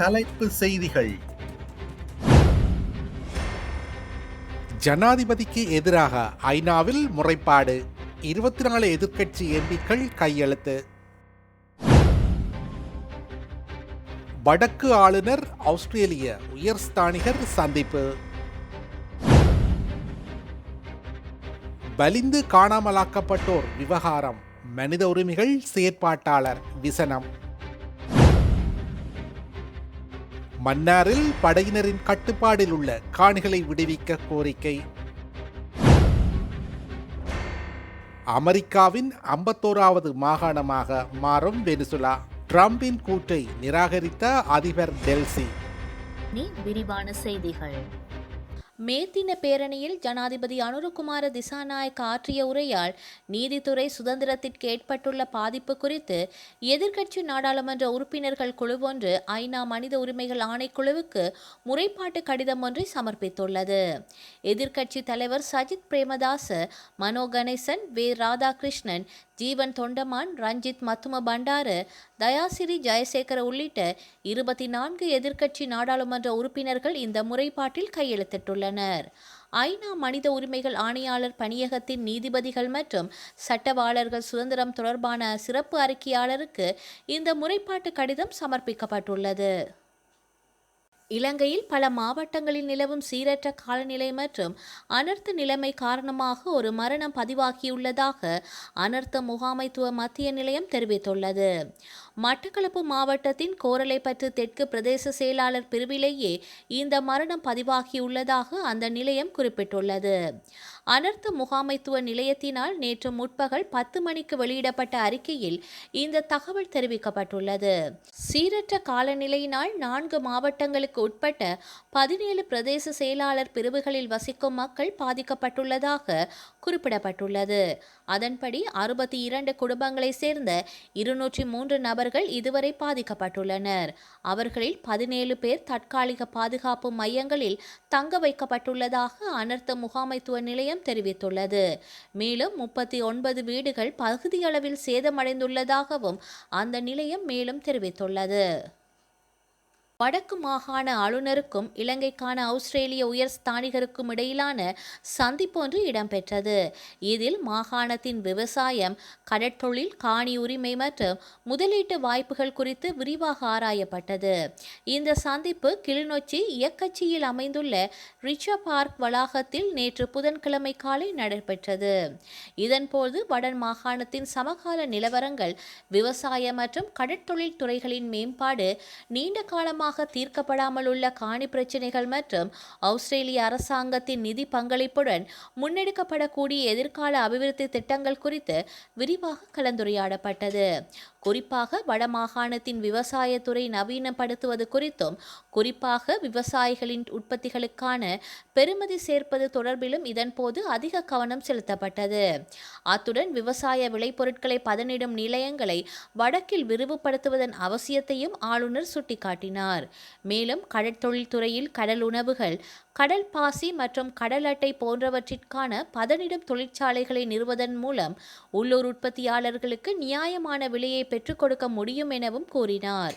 தலைப்பு செய்திகள். ஜனாதிபதிக்கு எதிராக ஐநாவில் முறைப்பாடு, 24 எதிர்க்கட்சி எம்பிக்கள் கையெழுத்து. வடக்கு ஆளுநர் ஆஸ்திரேலிய உயர்ஸ்தானிகர் சந்திப்பு. வலிந்து காணாமலாக்கப்பட்டோர் விவகாரம், மனித உரிமைகள் செயற்பாட்டாளர் விசனம். மன்னாரில் படையினரின் கட்டுப்பாடில் உள்ள காணிகளை விடுவிக்க கோரிக்கை. அமெரிக்காவின் 51வது மாகாணமாக மாறும் வெனிசுலா. ட்ரம்பின் கூற்றை நிராகரித்த அதிபர் டெல்சி. விரிவான செய்திகள். மே தின பேரணியில் ஜனாதிபதி அனுரகுமார திசாநாயக்க ஆற்றிய உரையால் நீதித்துறை சுதந்திரத்திற்கு ஏற்பட்டுள்ள பாதிப்பு குறித்து எதிர்க்கட்சி நாடாளுமன்ற உறுப்பினர்கள் குழுவொன்று ஐநா மனித உரிமைகள் ஆணைக்குழுவுக்கு முறைப்பாட்டு கடிதம் ஒன்றை சமர்ப்பித்துள்ளது. எதிர்க்கட்சி தலைவர் சஜித் பிரேமதாச, மனோ கணேசன், வே ராதாகிருஷ்ணன், ஜீவன் தொண்டமான், ரஞ்சித் மத்தும பண்டாரு, தயாசிரி ஜெயசேகர உள்ளிட்ட 24 எதிர்க்கட்சி நாடாளுமன்ற உறுப்பினர்கள் இந்த முறைப்பாட்டில் கையெழுத்திட்டுள்ளனர். ஐநா மனித உரிமைகள் ஆணையாளர் பணியகத்தின் நீதிபதிகள் மற்றும் சட்டவாளர்கள் சுதந்திரம் தொடர்பான சிறப்பு அறிக்கையாளருக்கு இந்த முறைப்பாட்டு கடிதம் சமர்ப்பிக்கப்பட்டுள்ளது. இலங்கையில் பல மாவட்டங்களில் நிலவும் சீரற்ற காலநிலை மற்றும் அனர்த்த நிலைமை காரணமாக ஒரு மரணம் பதிவாகியுள்ளதாக அனர்த்த முகாமைத்துவ மத்திய நிலையம் தெரிவித்துள்ளது. மட்டக்களப்பு மாவட்டத்தின் கோரளைப்பற்று தெற்கு பிரதேச செயலாளர் பிரிவிலேயே இந்த மரணம் பதிவாகியுள்ளதாக அந்த நிலையம் குறிப்பிட்டுள்ளது. அனர்த்த முகாமைத்துவ நிலையத்தினால் நேற்று முற்பகல் 10 மணிக்கு வெளியிடப்பட்ட அறிக்கையில் இந்த தகவல் தெரிவிக்கப்பட்டுள்ளது. சீரற்ற காலநிலையினால் 4 மாவட்டங்களுக்கு உட்பட்ட 17 பிரதேச செயலாளர் பிரிவுகளில் வசிக்கும் மக்கள் பாதிக்கப்பட்டுள்ளதாக குறிப்பிடப்பட்டுள்ளது. அதன்படி 62 குடும்பங்களை சேர்ந்த 203 நபர்கள் இதுவரை பாதிக்கப்பட்டுள்ளனர். அவர்களில் 17 பேர் தற்காலிக பாதுகாப்பு மையங்களில் தங்க வைக்கப்பட்டுள்ளதாக அனர்த்த முகாமைத்துவ நிலையம் தெரிவித்துள்ளது. மேலும் 39 வீடுகள் பகுதியளவில் சேதமடைந்துள்ளதாகவும் அந்த நிலையம் மேலும் தெரிவித்துள்ளது. வடக்கு மாகாண ஆளுநருக்கும் இலங்கைக்கான ஆஸ்திரேலிய உயர் ஸ்தானிகருக்கும் இடையிலான சந்திப்பொன்று இடம்பெற்றது. இதில் மாகாணத்தின் விவசாயம், கடற்தொழில், காணி உரிமை மற்றும் முதலீட்டு வாய்ப்புகள் குறித்து விரிவாக ஆராயப்பட்டது. இந்த சந்திப்பு கிளிநொச்சி இயக்கச்சியில் அமைந்துள்ள ரிச்சா பார்க் வளாகத்தில் நேற்று புதன்கிழமை காலை நடைபெற்றது. இதன்போது வட மாகாணத்தின் சமகால நிலவரங்கள், விவசாய மற்றும் கடற்தொழில் துறைகளின் மேம்பாடு, நீண்ட காலமாக தீர்க்கப்படாமல் உள்ள காணி பிரச்சினைகள் மற்றும் ஆஸ்திரேலிய அரசாங்கத்தின் நிதி பங்களிப்புடன் முன்னெடுக்கப்படக்கூடிய எதிர்கால அபிவிருத்தி திட்டங்கள் குறித்து விரிவாக கலந்துரையாடப்பட்டது. குறிப்பாக வடமாகாணத்தின் விவசாயத்துறை நவீனப்படுத்துவது குறித்தும், குறிப்பாக விவசாயிகளின் உற்பத்திகளுக்கான பெறுமதி சேர்ப்பது தொடர்பிலும் இதன்போது அதிக கவனம் செலுத்தப்பட்டது. அத்துடன் விவசாய விளைபொருட்களை பதனிடும் நிலையங்களை வடக்கில் விரிவுபடுத்துவதன் அவசியத்தையும் ஆளுநர் சுட்டிக்காட்டினார். மேலும் கடற்தொழில் துறையில் கடல் உணவுகள், கடல் பாசி மற்றும் கடல் அட்டை போன்றவற்றிற்கான பதனிடும் தொழிற்சாலைகளை நிறுவதன் மூலம் உள்ளூர் உற்பத்தியாளர்களுக்கு நியாயமான விலையை பெற்றுக் கொடுக்க முடியும் எனவும் கூறினார்.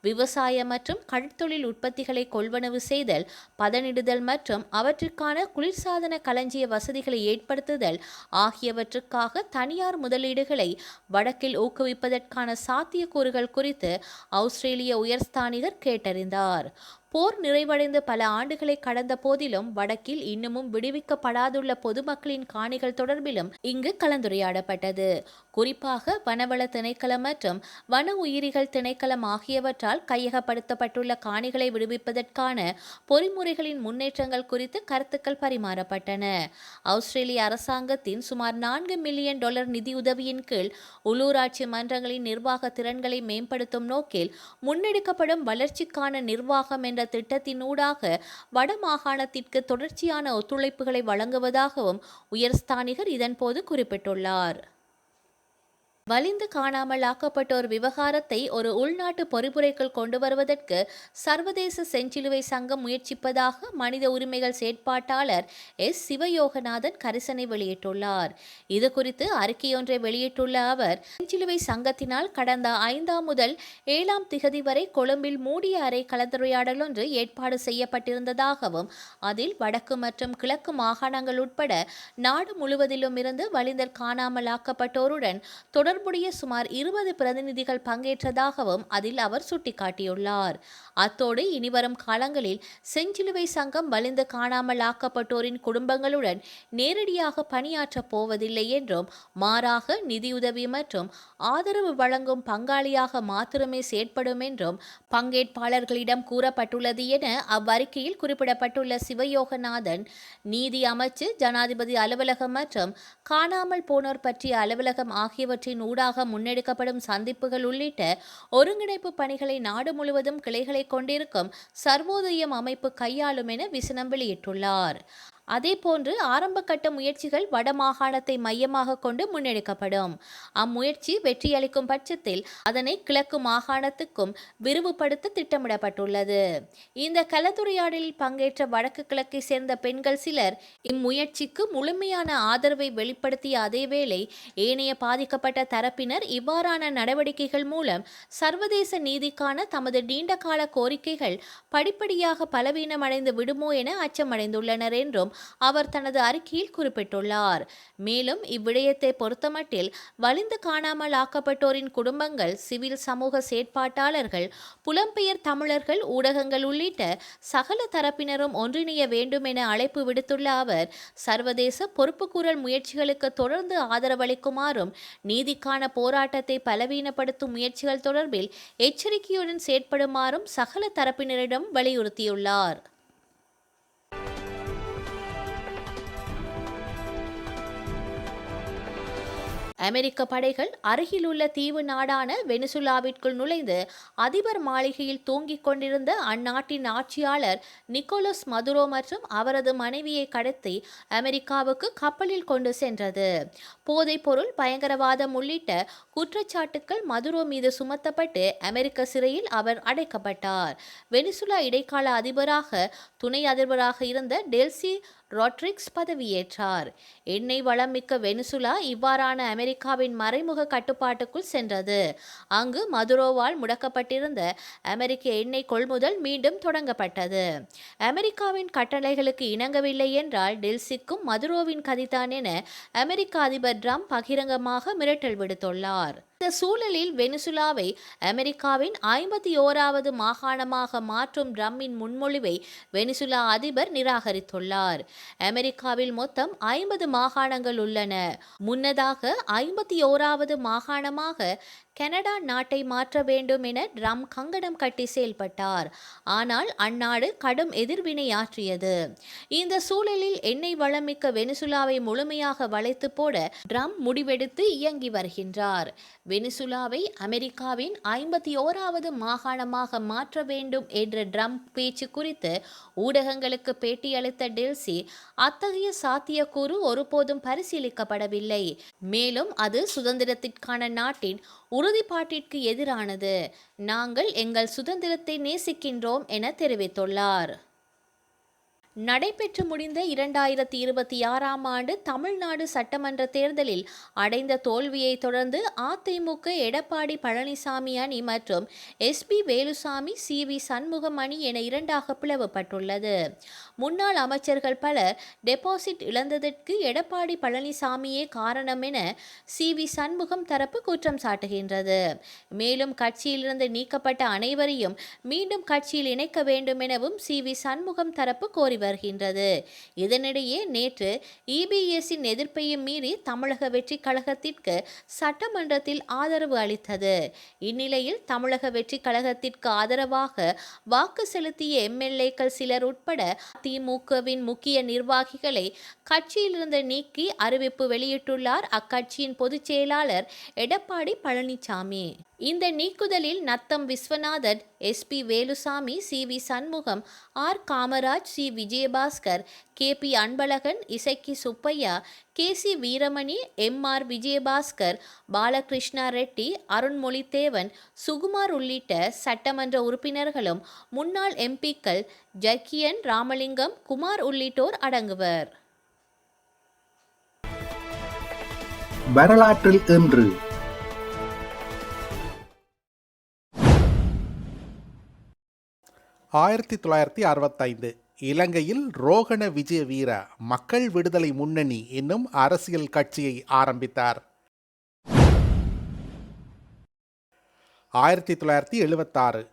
விவசாய மற்றும் கடற்தொழில் உற்பத்திகளை கொள்வனவு செய்தல், பதனிடுதல் மற்றும் அவற்றிற்கான குளிர்சாதன களஞ்சிய வசதிகளை ஏற்படுத்துதல் ஆகியவற்றுக்காக தனியார் முதலீடுகளை வடக்கில் ஊக்குவிப்பதற்கான சாத்தியக்கூறுகள் குறித்து ஆஸ்திரேலிய உயர்ஸ்தானிகர் கேட்டறிந்தார். போர் நிறைவடைந்து பல ஆண்டுகளை கடந்த போதிலும் வடக்கில் இன்னமும் விடுவிக்கப்படாதுள்ள பொதுமக்களின் காணிகள் தொடர்பிலும் இங்கு கலந்துரையாடப்பட்டது. குறிப்பாக வனவள திணைக்களம் மற்றும் வன உயிரிகள் திணைக்களம் ஆகியவற்றால் கையகப்படுத்தப்பட்டுள்ள காணிகளை விடுவிப்பதற்கான பொறிமுறைகளின் முன்னேற்றங்கள் குறித்து கருத்துக்கள் பரிமாறப்பட்டன. ஆஸ்திரேலிய அரசாங்கத்தின் சுமார் $4 மில்லியன் நிதியுதவியின் கீழ் உள்ளூராட்சி மன்றங்களின் நிர்வாக திறன்களை மேம்படுத்தும் நோக்கில் முன்னெடுக்கப்படும் வளர்ச்சிக்கான நிர்வாகம் என்ற திட்டத்தினூடாக வடமாகாணத்திற்கு தொடர்ச்சியான ஒத்துழைப்புகளை வழங்குவதாகவும் உயர்ஸ்தானிகர் இதன்போது குறிப்பிட்டுள்ளார். வலிந்து காணாமல் ஆக்கப்பட்டோர் விவகாரத்தை ஒரு உள்நாட்டு பொறிமுறைக்குள் கொண்டு வருவதற்கு சர்வதேச செஞ்சிலுவை சங்கம் முயற்சிப்பதாக மனித உரிமைகள் செயற்பாட்டாளர் சிவயோகநாதன் கரிசனை வெளியிட்டுள்ளார். இது குறித்து அறிக்கையொன்றை வெளியிட்டுள்ள அவர், செஞ்சிலுவை சங்கத்தினால் கடந்த 5 முதல் 7 திகதி வரை கொழும்பில் மூடிய அறை கலந்துரையாடல் ஒன்று ஏற்பாடு செய்யப்பட்டிருந்ததாகவும், அதில் வடக்கு மற்றும் கிழக்கு மாகாணங்கள் உட்பட நாடு முழுவதிலும் இருந்து வலிந்தர் காணாமல் ஆக்கப்பட்டோருடன் தொடர்புடைய சுமார் 20 பிரதிநிதிகள் பங்கேற்றதாகவும் அதில் அவர் சுட்டிக்காட்டியுள்ளார். அத்தோடு இனிவரும் காலங்களில் செஞ்சிலுவை சங்கம் வலிந்து காணாமல் ஆக்கப்பட்டோரின் குடும்பங்களுடன் நேரடியாக பணியாற்றப் போவதில்லை என்றும், மாறாக நிதியுதவி மற்றும் ஆதரவு வழங்கும் பங்காளியாக மாத்திரமே செயற்படும் என்றும் பங்கேற்பாளர்களிடம் கூறப்பட்டுள்ளது என அவ்வறிக்கையில் குறிப்பிடப்பட்டுள்ள சிவயோகநாதன், நீதி அமைச்சு, ஜனாதிபதி அலுவலகம் மற்றும் காணாமல் போனோர் பற்றிய அலுவலகம் ஆகியவற்றின் ஊடாக முன்னெடுக்கப்படும் சந்திப்புகள் உள்ளிட்ட ஒருங்கிணைப்பு பணிகளை நாடு முழுவதும் கிளைகளை கொண்டிருக்கும் சர்வோதயம் அமைப்பு கையாளும் என விசனம் வெளியிட்டுள்ளார். அதேபோன்று ஆரம்பகட்ட முயற்சிகள் வடமாகாணத்தை மையமாக கொண்டு முன்னெடுக்கப்படும். அம்முயற்சி வெற்றியளிக்கும் பட்சத்தில் அதனை கிழக்கு மாகாணத்துக்கும் விரிவுபடுத்த திட்டமிடப்பட்டுள்ளது. இந்த கலந்துரையாடலில் பங்கேற்ற வடக்கு கிழக்கை சேர்ந்த பெண்கள் சிலர் இம்முயற்சிக்கு முழுமையான ஆதரவை வெளிப்படுத்திய அதேவேளை ஏனைய பாதிக்கப்பட்ட தரப்பினர் இவ்வாறான நடவடிக்கைகள் மூலம் சர்வதேச நீதிக்கான தமது நீண்டகால கோரிக்கைகள் படிப்படியாக பலவீனமடைந்து விடுமோ என அச்சமடைந்துள்ளனர் என்றும் அவர் தனது அறிக்கையில் குறிப்பிட்டுள்ளார். மேலும் இவ்விடயத்தை பொறுத்தமட்டில் வலிந்து காணாமல் ஆக்கப்பட்டோரின் குடும்பங்கள், சிவில் சமூக செயற்பாட்டாளர்கள், புலம்பெயர் தமிழர்கள், ஊடகங்கள் உள்ளிட்ட சகல தரப்பினரும் ஒன்றிணைய வேண்டும் என அழைப்பு விடுத்துள்ள அவர், சர்வதேச பொறுப்புக்கூறல் முயற்சிகளுக்கு தொடர்ந்து ஆதரவளிக்குமாறும், நீதிக்கான போராட்டத்தை பலவீனப்படுத்தும் முயற்சிகள் தொடர்பில் எச்சரிக்கையுடன் செயற்படுமாறும் சகல தரப்பினரிடம் வலியுறுத்தியுள்ளார். அமெரிக்க படைகள் அருகிலுள்ள தீவு நாடான வெனிசுலாவிற்குள் நுழைந்து அதிபர் மாளிகையில் தூங்கிக் கொண்டிருந்த அந்நாட்டின் ஆட்சியாளர் நிக்கோலஸ் மதுரோ மற்றும் அவரது மனைவியை கடத்தி அமெரிக்காவுக்கு கப்பலில் கொண்டு சென்றது. போதைப்பொருள், பயங்கரவாதம் உள்ளிட்ட குற்றச்சாட்டுக்கள் மதுரோ மீது சுமத்தப்பட்டு அமெரிக்க சிறையில் அவர் அடைக்கப்பட்டார். வெனிசுலா இடைக்கால அதிபராக துணை அதிபராக இருந்த டெல்சி ரோட்ரிக்ஸ் பதவியேற்றார். எண்ணெய் வளம் மிக்க வெனிசுலா இவ்வாறான அமெரிக்காவின் மறைமுக கட்டுப்பாட்டுக்குள் சென்றது. அங்கு மதுரோவால் முடக்கப்பட்டிருந்த அமெரிக்க எண்ணெய் கொள்முதல் மீண்டும் தொடங்கப்பட்டது. அமெரிக்காவின் கட்டளைகளுக்கு இணங்கவில்லை என்றால் டெல்சிக்கும் மதுரோவின் கதிதான் என அமெரிக்க அதிபர் ட்ரம்ப் பகிரங்கமாக மிரட்டல் விடுத்துள்ளார். இந்த சூழலில் வெனிசுலாவை அமெரிக்காவின் 51வது மாகாணமாக மாற்றும் ட்ரம்பின் முன்மொழிவை வெனிசுலா அதிபர் நிராகரித்துள்ளார். அமெரிக்காவில் மொத்தம் 50 மாகாணங்கள் உள்ளன. முன்னதாக 51வது மாகாணமாக கனடா நாட்டை மாற்ற வேண்டும் என ட்ரம்ப் கங்கணம் கட்டி செயல்பட்டார். ஆனால் அந்நாடு கடும் எதிர்வினையாற்றியது. இந்த சூழலில் எண்ணெய் வளமிக்க வெனிசுலாவை முழுமையாக வளைத்து போட ட்ரம்ப் முடிவெடுத்து இயங்கி வருகின்றார். வெனிசுலாவை அமெரிக்காவின் 51வது மாகாணமாக மாற்ற வேண்டும் என்ற ட்ரம்ப் பேச்சு குறித்து ஊடகங்களுக்கு பேட்டியளித்த டெல்சி, அத்தகைய சாத்தியக்கூறு ஒருபோதும் பரிசீலிக்கப்படவில்லை, மேலும் அது சுதந்திரத்திற்கான நாட்டின் உறுதிப்பாட்டிற்கு எதிரானது, நாங்கள் எங்கள் சுதந்திரத்தை நேசிக்கின்றோம் என தெரிவித்துள்ளார். நடைபெற்று முடிந்த 2026ஆம் ஆண்டு தமிழ்நாடு சட்டமன்ற தேர்தலில் அடைந்த தோல்வியை தொடர்ந்து அதிமுக எடப்பாடி பழனிசாமி அணி மற்றும் எஸ்பி வேலுசாமி சி.வி. சண்முகம் அணி என இரண்டாக பிளவுபட்டுள்ளது. முன்னாள் அமைச்சர்கள் பலர் டெபாசிட் இழந்ததற்கு எடப்பாடி பழனிசாமியே காரணம் என சி.வி. சண்முகம் தரப்பு குற்றம் சாட்டுகின்றது. மேலும் கட்சியிலிருந்து நீக்கப்பட்ட அனைவரையும் மீண்டும் கட்சியில் இணைக்க வேண்டும் எனவும் சி.வி. சண்முகம் தரப்பு கோரி வருகின்றது. இதனிடையே நேற்று இபிஎஸ்ஸின் எதிர்ப்பையும் மீறி தமிழக வெற்றி கழகத்திற்கு சட்டமன்றத்தில் ஆதரவு அளித்தது. இந்நிலையில் தமிழக வெற்றி கழகத்திற்கு ஆதரவாக வாக்கு செலுத்திய எம்எல்ஏக்கள் சிலர் உட்பட திமுகவின் முக்கிய நிர்வாகிகளை கட்சியிலிருந்து நீக்கி அறிவிப்பு வெளியிட்டுள்ளார் அக்கட்சியின் பொதுச் செயலாளர் எடப்பாடி பழனிசாமி. இந்த நீக்குதலில் Natham Viswanathan, SP Velusamy, CV. Shanmugam, R. Kamaraj, C. Vijay Vijayabaskar, KP Anbazhagan, Isakki Subbiah, KC Veeramani, MR Vijayabaskar, Balakrishna Reddy, Arunmozhithevan, Sugumar உள்ளிட்ட சட்டமன்ற உறுப்பினர்களும் முன்னாள் MPக்கள் ஜக்கியன், ராமலிங்கம், குமார் உள்ளிட்டோர் அடங்குவர். வரலாற்றில் இன்று 1965 இலங்கையில் ரோகண விஜயவீர மக்கள் விடுதலை முன்னணி என்னும் அரசியல் கட்சியை ஆரம்பித்தார். 1976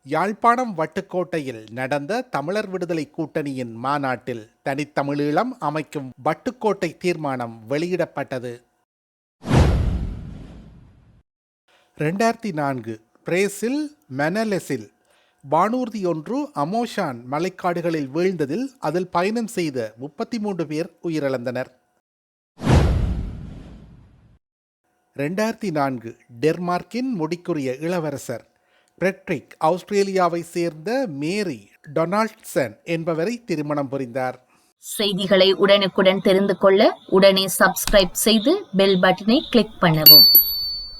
யாழ்ப்பாணம் வட்டுக்கோட்டையில் நடந்த தமிழர் விடுதலை கூட்டணியின் மாநாட்டில் தனித்தமிழீழம் அமைக்கும் வட்டுக்கோட்டை தீர்மானம் வெளியிடப்பட்டது. 2004 பிரேசில் மெனலெஸில் வானூர்தி ஒன்று அமோஷான் மலைக்காடுகளில் வீழ்ந்ததில் அதில் பயணம் செய்த 33 பேர் உயிரிழந்தனர். 2004 டென்மார்க்கின் முடிக்குரிய இளவரசர் பிரெட்ரிக் ஆஸ்திரேலியாவை சேர்ந்த மேரி டொனால்ட்சன் என்பவரை திருமணம் புரிந்தார். செய்திகளை உடனுக்குடன் தெரிந்து கொள்ள உடனே சப்ஸ்கிரைப் செய்து பெல் பட்டனை கிளிக் பண்ணவும்.